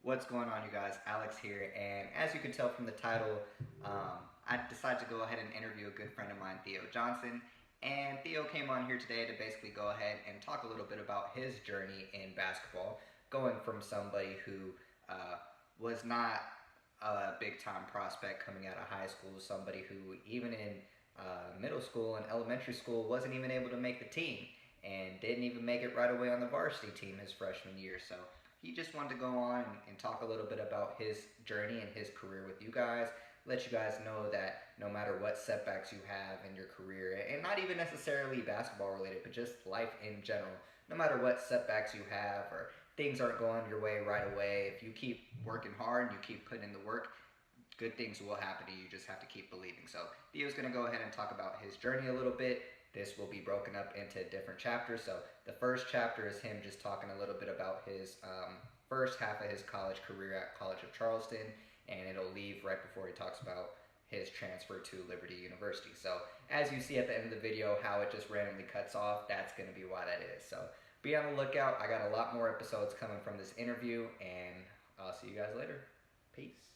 What's going on, you guys? Alex here, and as you can tell from the title, I decided to go ahead and interview a good friend of mine, Theo Johnson. And Theo came on here today to basically go ahead and talk a little bit about his journey in basketball, going from somebody who was not a big time prospect coming out of high school, somebody who even in middle school and elementary school wasn't even able to make the team and didn't even make it right away on the varsity team his freshman year. So he just wanted to go on and talk a little bit about his journey and his career with you guys. Let you guys know that no matter what setbacks you have in your career, and not even necessarily basketball related, but just life in general, no matter what setbacks you have or things aren't going your way right away, if you keep working hard and you keep putting in the work, good things will happen to you. You just have to keep believing. So Theo's going to go ahead and talk about his journey a little bit. This will be broken up into different chapters. So the first chapter is him just talking a little bit about his first half of his college career at College of Charleston, and it'll leave right before he talks about his transfer to Liberty University. So as you see at the end of the video, how it just randomly cuts off, that's going to be why that is. So be on the lookout. I got a lot more episodes coming from this interview, and I'll see you guys later. Peace.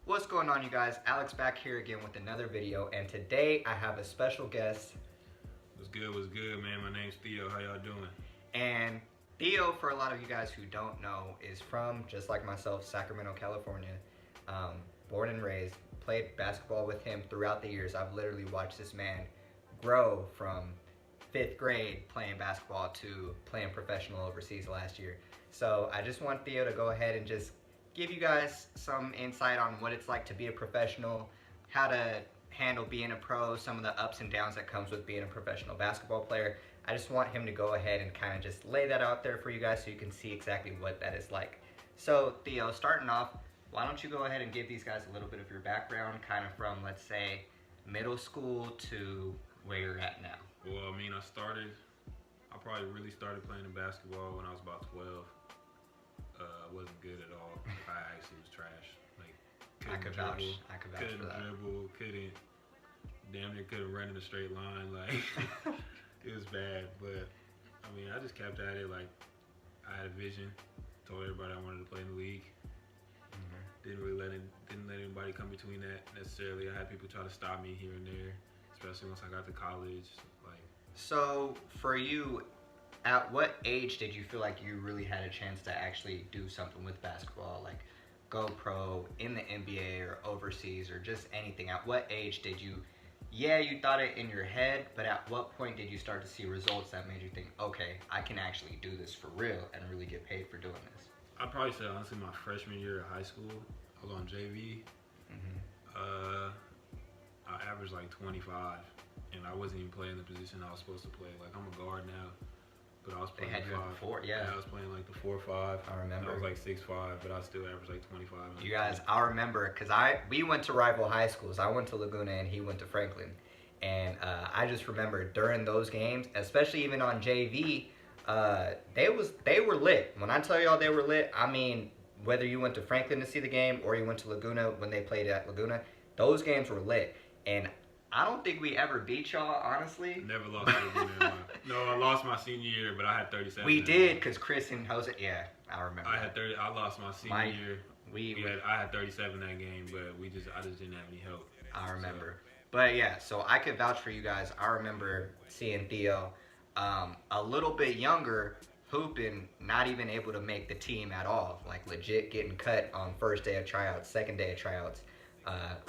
What's going on, you guys? Alex back here again with another video, and today I have a special guest. What's good, man? My name's Theo. How y'all doing? And Theo, for a lot of you guys who don't know, is from, just like myself, Sacramento, California. Born and raised, played basketball with him throughout the years. I've literally watched this man grow from 5th grade playing basketball to playing professional overseas last year. So I just want Theo to go ahead and just give you guys some insight on what it's like to be a professional, how to handle being a pro, some of the ups and downs that comes with being a professional basketball player. I just want him to go ahead and kind of just lay that out there for you guys so you can see exactly what that is like. So Theo, starting off, why don't you go ahead and give these guys a little bit of your background, kind of from, let's say, middle school to where you're at now. Well, I mean, I probably really started playing basketball when I was about 12. I wasn't good at all. I actually was trash. Like, I could vouch for that. Couldn't dribble, damn near couldn't run in a straight line. Like, it was bad. But, I mean, I just kept at it. Like, I had a vision, told everybody I wanted to play in the league. Didn't let anybody come between that necessarily. I had people try to stop me here and there, especially once I got to college. Like, so for you, at what age did you feel like you really had a chance to actually do something with basketball, like go pro in the NBA or overseas or just anything? At what age did you thought it in your head, but at what point did you start to see results that made you think, okay, I can actually do this for real and really get paid for doing this? I'd probably say, honestly, my freshman year of high school, I was on JV. I averaged like 25, and I wasn't even playing the position I was supposed to play. Like, I'm a guard now, but I was playing they had you at 4, yeah. I was playing like the 4 or 5. I remember. I was like 6'5", but I still averaged like 25. You guys, I remember, because we went to rival high schools. I went to Laguna and he went to Franklin. And I just remember during those games, especially even on JV, they were lit. When I tell y'all they were lit, I mean, whether you went to Franklin to see the game or you went to Laguna when they played at Laguna, those games were lit. And I don't think we ever beat y'all, honestly. Never lost to Laguna. No, I lost my senior year, but I had 37. We did, because Chris and Jose, yeah, I remember. I lost my senior year. I had 37 that game, but I just didn't have any help. I remember. So. But yeah, so I could vouch for you guys. I remember seeing Theo a little bit younger, hooping, not even able to make the team at all. Like, legit getting cut on first day of tryouts, second day of tryouts.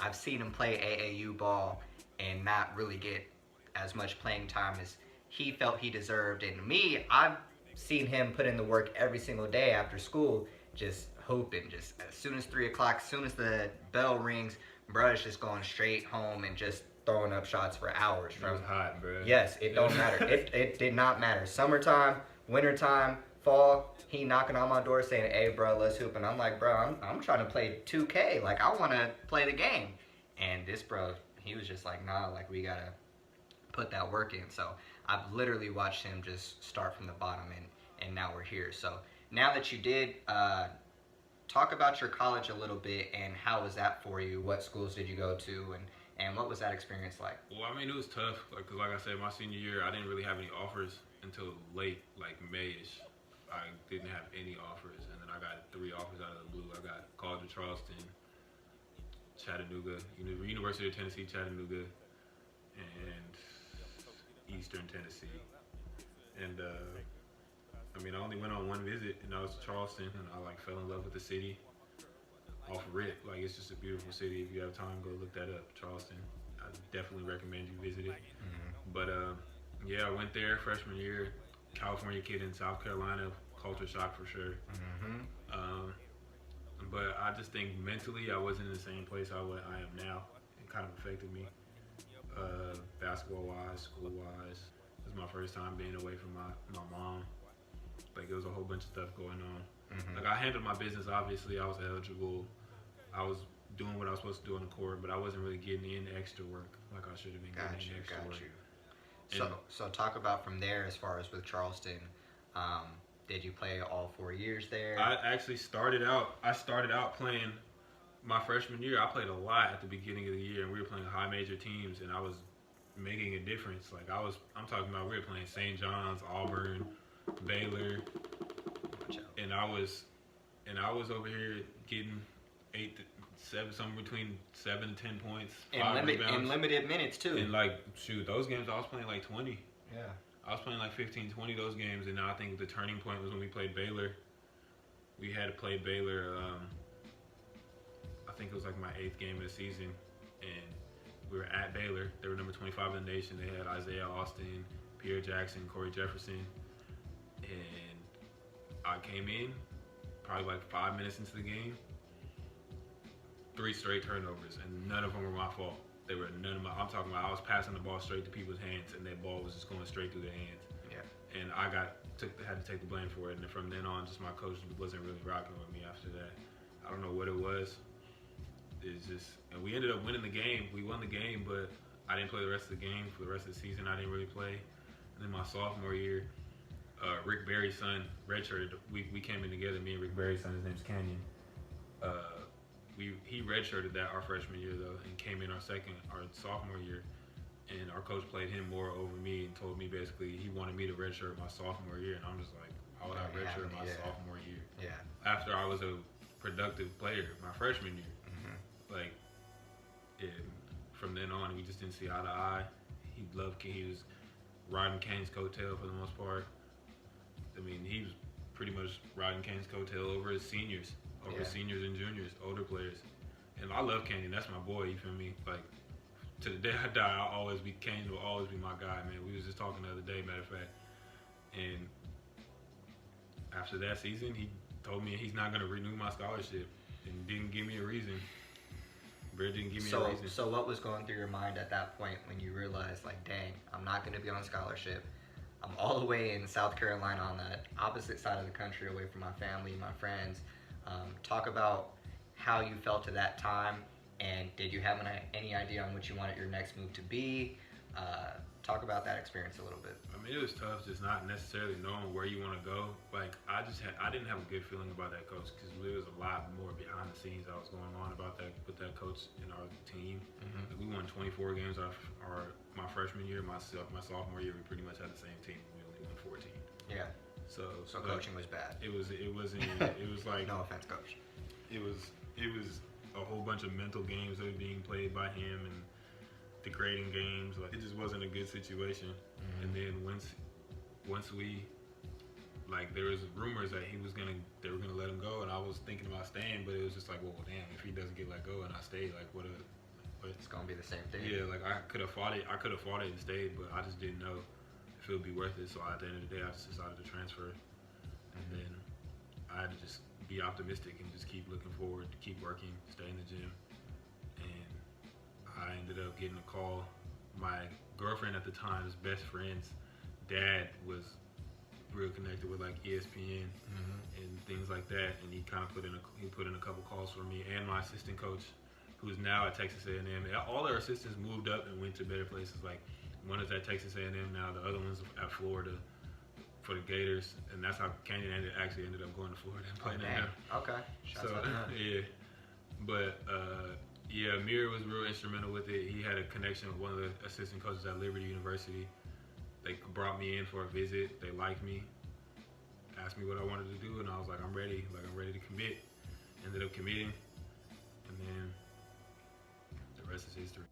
I've seen him play AAU ball and not really get as much playing time as he felt he deserved. And me, I've seen him put in the work every single day after school, just hooping. Just as soon as 3 o'clock, as soon as the bell rings, bro is just going straight home and just throwing up shots for hours. It was hot, bro. Yes, it don't matter. It did not matter. Summertime, wintertime, fall, he knocking on my door saying, hey, bro, let's hoop. And I'm like, bro, I'm trying to play 2K. Like, I want to play the game. And this bro, he was just like, nah, like, we got to put that work in. So I've literally watched him just start from the bottom, and now we're here. So now that you did, talk about your college a little bit, and how was that for you? What schools did you go to, and what was that experience like? Well, I mean, it was tough. Like, 'cause like I said, my senior year, I didn't really have any offers until late, like May-ish. I didn't have any offers, and then I got 3 offers out of the blue to Charleston, Chattanooga, University of Tennessee, Chattanooga, and Eastern Tennessee. And I mean, I only went on one visit, and that was to Charleston, and I like fell in love with the city off rip. Like, it's just a beautiful city. If you have time, go look that up, Charleston. I definitely recommend you visit it. But yeah, I went there freshman year. California kid in South Carolina, culture shock for sure. But I just think mentally I wasn't in the same place I am now. It kind of affected me, basketball wise, school wise. It was my first time being away from my mom. Like, it was a whole bunch of stuff going on. Like, I handled my business, obviously. I was eligible. I was doing what I was supposed to do on the court, but I wasn't really getting in extra work like I should have been getting in extra work. So talk about from there as far as with Charleston. Did you play all 4 years there? I actually started out playing my freshman year. I played a lot at the beginning of the year, and we were playing high major teams, and I was making a difference. Like, I'm talking about, we were playing St. John's, Auburn, Baylor, and I was over here getting 8 to 7, somewhere between 7 to 10 points, 5 rebounds. In limited minutes too. And like, shoot, those games I was playing like 20. Yeah. I was playing like 15, 20 those games, and I think the turning point was when we played Baylor. We had to play Baylor. I think it was like my 8th game of the season, and we were at Baylor. They were number 25 in the nation. They had Isaiah Austin, Pierre Jackson, Corey Jefferson, and I came in probably like 5 minutes into the game. 3 straight turnovers, and none of them were my fault. They were I'm talking about, I was passing the ball straight to people's hands, and that ball was just going straight through their hands. Yeah. And I had to take the blame for it. And from then on, just my coach wasn't really rocking with me after that. I don't know what it was. It's just, and we ended up winning the game. We won the game, but I didn't play the rest of the game. For the rest of the season, I didn't really play. And then my sophomore year, Rick Barry's son redshirted. We came in together, me and Rick Barry's son. His name's Canyon. He redshirted that our freshman year though, and came in our sophomore year, and our coach played him more over me and told me basically he wanted me to redshirt my sophomore year, and I'm just like, how would I redshirt my sophomore year? Yeah. After I was a productive player my freshman year, like, and from then on we just didn't see eye to eye. He was riding Kane's coattail for the most part. I mean, he was pretty much riding Kane's coattail over his seniors. Seniors and juniors, older players. And I love Canyon. That's my boy, you feel me? Like, to the day I die, Canyon will always be my guy, man. We was just talking the other day, matter of fact. And after that season, he told me he's not going to renew my scholarship and didn't give me a reason. Brett didn't give me a reason. So what was going through your mind at that point when you realized, like, dang, I'm not going to be on scholarship. I'm all the way in South Carolina on the opposite side of the country, away from my family, my friends. Talk about how you felt at that time, and did you have any idea on what you wanted your next move to be? Talk about that experience a little bit. I mean, it was tough just not necessarily knowing where you want to go. Like, I didn't have a good feeling about that coach, because there was a lot more behind the scenes that was going on about that with that coach and our team. Like, we won 24 games my freshman year. My sophomore year, we pretty much had the same team. We only won 14. Yeah. So coaching was bad. It was like, no offense, coach. It was a whole bunch of mental games that were being played by him and degrading games. Like, it just wasn't a good situation. And then once we, like, there was rumors that they were gonna let him go, and I was thinking about staying, but it was just like, well, damn, if he doesn't get let go and I stay, like, it's gonna be the same thing. Yeah, like, I could have fought it and stayed, but I just didn't know if it would be worth it. So at the end of the day, I just decided to transfer, and then I had to just be optimistic and just keep looking forward, keep working, stay in the gym. And I ended up getting a call. My girlfriend at the time's best friend's dad was real connected with, like, ESPN and things like that, and he kind of put in a couple calls for me and my assistant coach, who's now at Texas A&M. All our assistants moved up and went to better places. Like, one is at Texas A&M now, the other one's at Florida for the Gators, and that's how Canyon actually ended up going to Florida and playing there. Okay. So yeah, but yeah, Amir was real instrumental with it. He had a connection with one of the assistant coaches at Liberty University. They brought me in for a visit. They liked me, asked me what I wanted to do, and I was like, I'm ready. Like, I'm ready to commit. Ended up committing, and the rest is history.